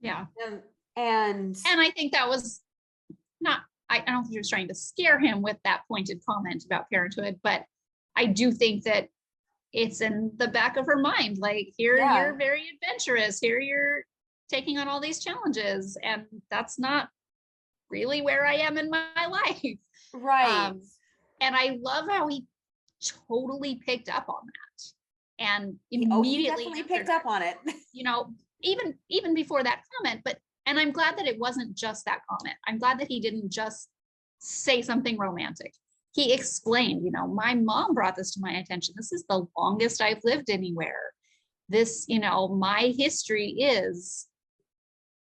Yeah. And I think that was not, I don't think he was trying to scare him with that pointed comment about parenthood, but I do think that it's in the back of her mind. Like, here you're very adventurous. Here you're taking on all these challenges. And that's not really where I am in my life. Right. And I love how he totally picked up on that. And immediately definitely picked up on it. Even before that comment, and I'm glad that it wasn't just that comment. I'm glad that he didn't just say something romantic. He explained, my mom brought this to my attention. This is the longest I've lived anywhere. This, my history is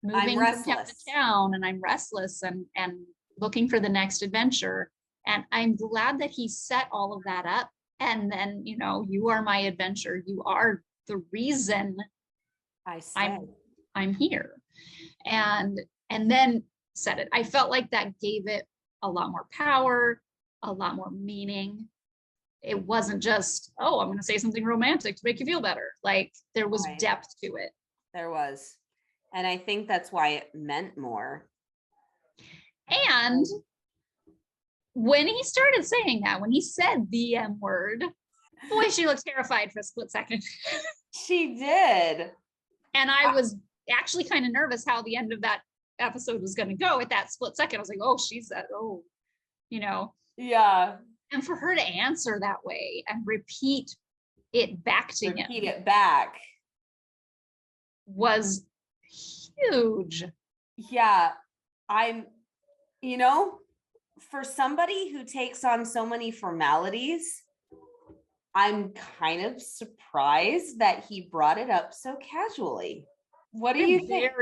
moving from town to town, and I'm restless and looking for the next adventure. And I'm glad that he set all of that up. And then, you are my adventure. You are the reason I'm here. And then said it. I felt like that gave it a lot more power, a lot more meaning. it wasn't just, oh, I'm going to say something romantic to make you feel better. Like there was Right. depth to it. There was. And I think that's why it meant more. And when he started saying that, when he said the M word, boy, she looked terrified for a split second. She did. And I was actually kind of nervous how the end of that episode was going to go at that split second. I was like, oh, she's that, oh, you know. Yeah. And for her to answer that way and repeat it back to him. Repeat it back. Was huge. Yeah. I'm, you know, for somebody who takes on so many formalities, I'm kind of surprised that he brought it up so casually. What do you think?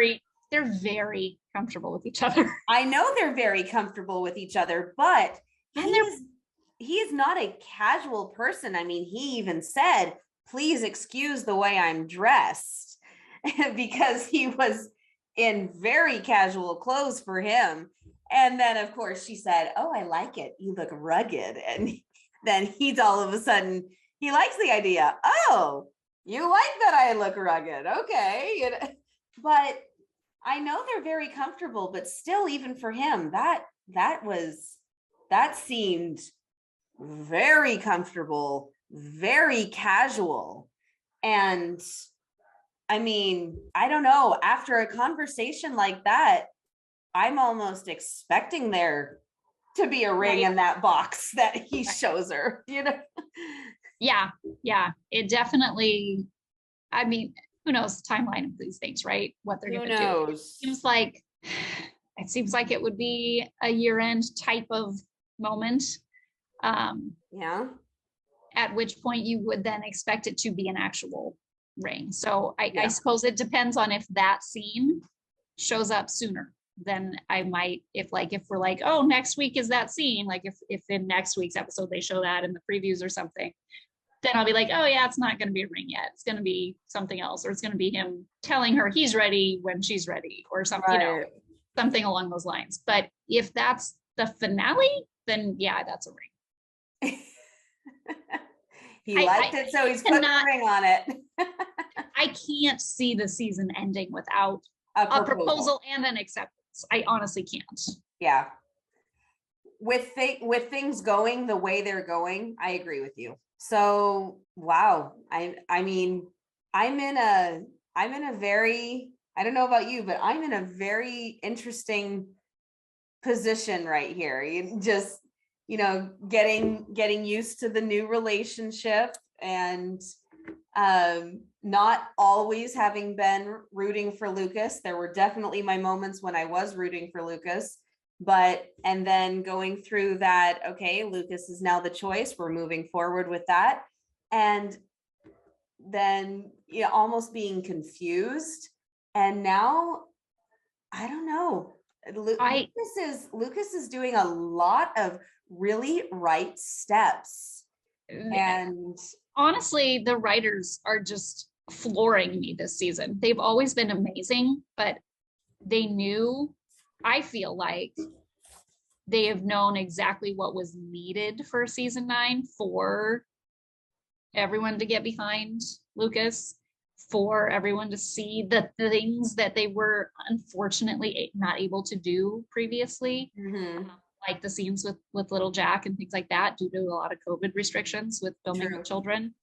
They're very comfortable with each other. I know they're very comfortable with each other, but he is not a casual person. I mean, he even said, please excuse the way I'm dressed, because he was in very casual clothes for him. And then, of course, she said, oh, I like it. You look rugged. And then he's all of a sudden, he likes the idea. Oh, you like that I look rugged. Okay. But I know they're very comfortable, but still, even for him, that seemed very comfortable, very casual. And I mean, I don't know, after a conversation like that, I'm almost expecting there to be a ring in that box that he shows her, you know? Yeah. It definitely, I mean, who knows the timeline of these things, right? What they're going to do. It seems like it would be a year-end type of moment. Yeah. At which point you would then expect it to be an actual ring. So I suppose it depends on if that scene shows up sooner. Then I might, if we're like, oh, next week is that scene, like if in next week's episode they show that in the previews or something, then I'll be like, oh yeah, it's not going to be a ring yet. It's going to be something else, or it's going to be him telling her he's ready when she's ready, or something, right. Something along those lines. But if that's the finale, then yeah, that's a ring. He liked it, so he's putting a ring on it. I can't see the season ending without a proposal and an acceptance. I honestly can't. Yeah. With things going the way they're going, I agree with you. So, wow. I mean, I'm in a very, I don't know about you, but I'm in a very interesting position right here. You just, getting used to the new relationship, and not always having been rooting for Lucas. There were definitely my moments when I was rooting for Lucas, and then going through that, okay, Lucas is now the choice. We're moving forward with that. And then almost being confused. And now, I don't know. Lucas is doing a lot of really right steps. And honestly, the writers are just flooring me this season. They've always been amazing, but they knew, I feel like they have known exactly what was needed for season 9 for everyone to get behind Lucas, for everyone to see the things that they were unfortunately not able to do previously. Mm-hmm. Like the scenes with little Jack and things like that, due to a lot of COVID restrictions with filming with children.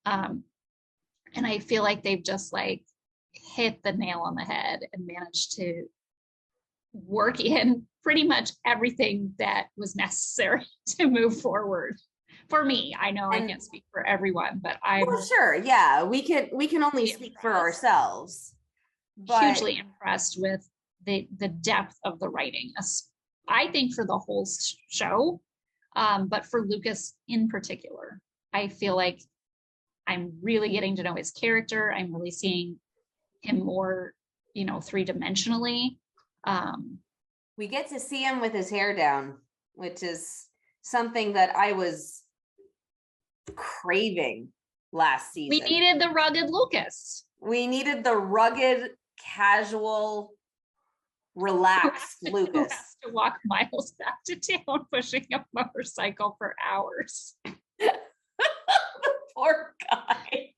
And I feel like they've just hit the nail on the head and managed to work in pretty much everything that was necessary to move forward. For me, I know I can't speak for everyone, but I'm sure. Yeah, we can only speak for ourselves. But hugely impressed with the depth of the writing. I think for the whole show, but for Lucas in particular, I feel like I'm really getting to know his character. I'm really seeing him more, three-dimensionally. We get to see him with his hair down, which is something that I was craving last season. We needed the rugged Lucas. We needed the rugged, casual, relaxed Lucas. Who has to walk miles back to town pushing a motorcycle for hours. Poor guy.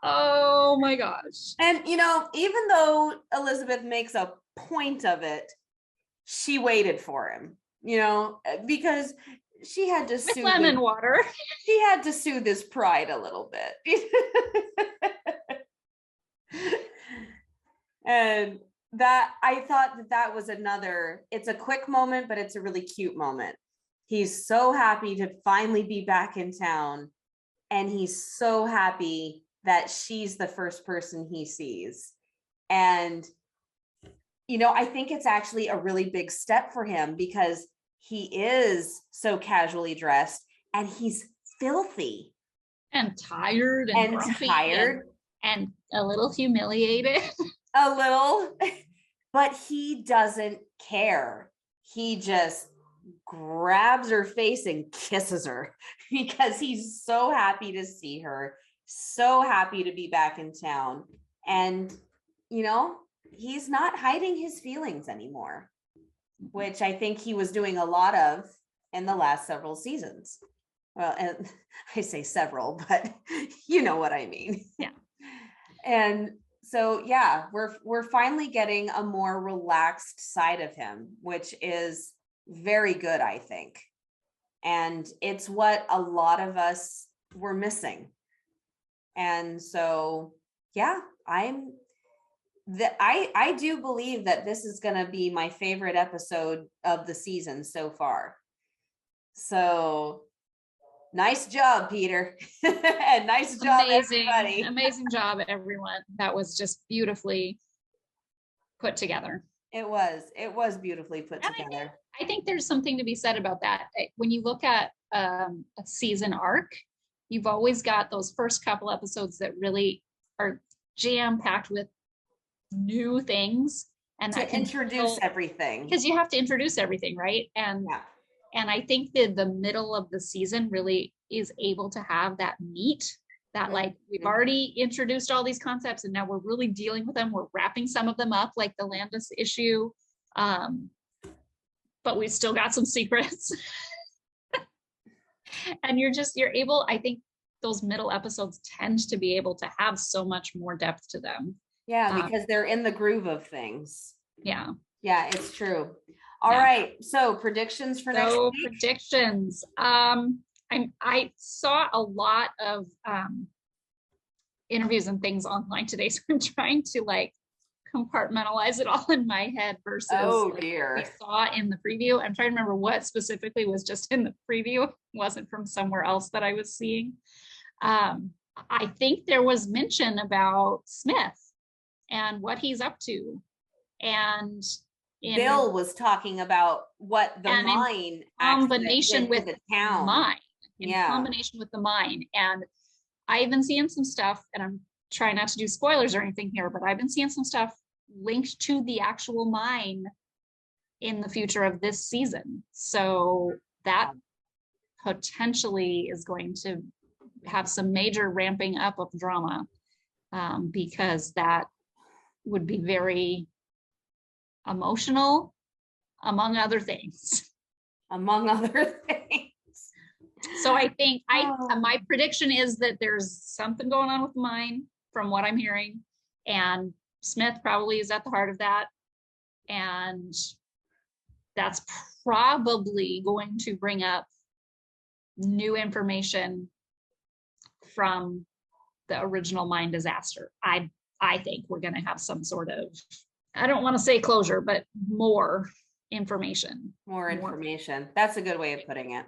Oh my gosh. And, even though Elizabeth makes a point of it, she waited for him, because she had to With soothe lemon water. She had to soothe his pride a little bit. And that, I thought that was it's a quick moment, but it's a really cute moment. He's so happy to finally be back in town. And he's so happy that she's the first person he sees. And, I think it's actually a really big step for him because he is so casually dressed and he's filthy. And tired and grumpy and a little humiliated. A little, but he doesn't care. He just grabs her face and kisses her because he's so happy to see her, so happy to be back in town. And, he's not hiding his feelings anymore, which I think he was doing a lot of in the last several seasons. Well, and I say several, but you know what I mean. Yeah. And so, yeah, we're finally getting a more relaxed side of him, which is very good, I think. And it's what a lot of us were missing. And so, yeah, I do believe that this is going to be my favorite episode of the season so far. So nice job, Peter. And nice job, everybody. Amazing job, everyone. That was just beautifully put together. It was beautifully put together. I think there's something to be said about that. When you look at a season arc, you've always got those first couple episodes that really are jam-packed with new things, and to introduce everything, because you have to introduce everything, right? And I think that the middle of the season really is able to have that meat that like we've already introduced all these concepts and now we're really dealing with them. We're wrapping some of them up, like the Landis issue, but we've still got some secrets. And you're able, I think those middle episodes tend to be able to have so much more depth to them. Yeah, because they're in the groove of things. Yeah, it's true. All right, so predictions for next week. Predictions. I saw a lot of interviews and things online today, so I'm trying to like compartmentalize it all in my head versus dear, we saw in the preview. I'm trying to remember what specifically was just in the preview. It wasn't from somewhere else that I was seeing. I think there was mention about Smith and what he's up to, and Bill was talking about what the mine combination with the town mine combination with the mine. And I've been seeing some stuff, and I'm trying not to do spoilers or anything here, but I've been seeing some stuff linked to the actual mine in the future of this season. So that potentially is going to have some major ramping up of drama, because that would be very emotional, among other things. So I think my prediction is that there's something going on with mine from what I'm hearing, and Smith probably is at the heart of that, and that's probably going to bring up new information from the original mine disaster. I think we're going to have some sort of, I don't want to say closure, but more information. More information. That's a good way of putting it.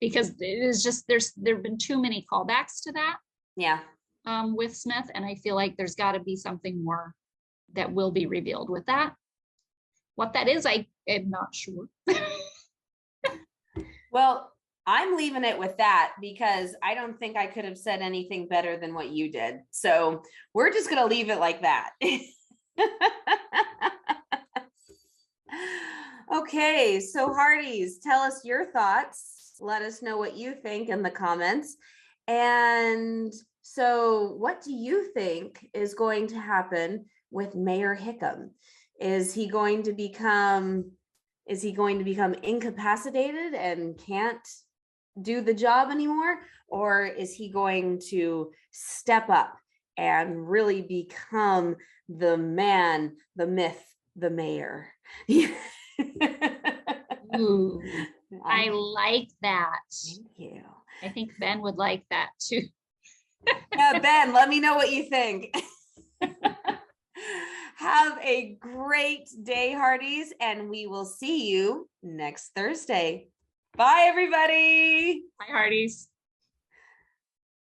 Because it is just, there've been too many callbacks to that. Yeah. With Smith, and I feel like there's got to be something more that will be revealed with that. What that is, I am not sure. Well, I'm leaving it with that because I don't think I could have said anything better than what you did. So we're just going to leave it like that. Okay, so Hearties, tell us your thoughts. Let us know what you think in the comments. And so what do you think is going to happen with Mayor Hickam? Is he going to become incapacitated and can't do the job anymore? Or is he going to step up and really become the man, the myth, the mayor? Ooh, I like that. Thank you. I think Ben would like that too. Yeah, Ben, let me know what you think. Have a great day, Hearties, and we will see you next Thursday. Bye, everybody. Hi, Hearties.